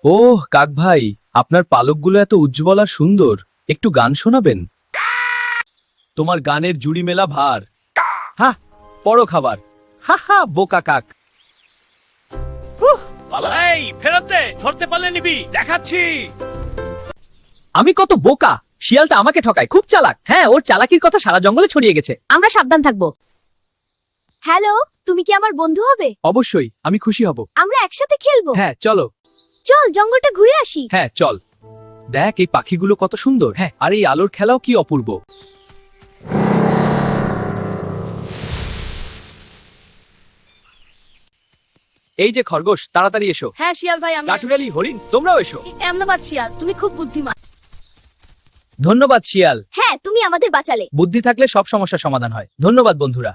ওহ কাক ভাই, আপনার পালকগুলো এত উজ্জ্বল আর সুন্দর, একটু গান শোনাবেন? তোমার গানের জুড়ি মেলা ভার। হা, পড়ো খাবার। হা হা, বোকা কাক। এই ফেরত দে, ধরতে পারলে নিবি, দেখাচ্ছি। আমি কত বোকা! শিয়ালটা আমাকে ঠকায়, খুব চালাক। হ্যাঁ, ওর চালাকির কথা সারা জঙ্গলে ছড়িয়ে গেছে। আমরা সাবধান থাকবো। হ্যালো, তুমি কি আমার বন্ধু হবে? অবশ্যই, আমি খুশি হব। আমরা একসাথে খেলবো। হ্যাঁ চলো। চল জঙ্গলটা ঘুরে আসি। হ্যাঁ চল। দেখ এই পাখিগুলো কত সুন্দর। হ্যাঁ, আর এই আলোর খেলাও কি অপূর্ব। এই যে খরগোশ, তাড়াতাড়ি এসো। হ্যাঁ শিয়াল ভাই, আমি কাঠুরিয়ালি, হরিণ, তোমরাও এসো। ধন্যবাদ শিয়াল, তুমি খুব বুদ্ধিমান। ধন্যবাদ শিয়াল। হ্যাঁ, তুমি আমাদের বাঁচালে। বুদ্ধি থাকলে সব সমস্যার সমাধান হয়। ধন্যবাদ বন্ধুরা।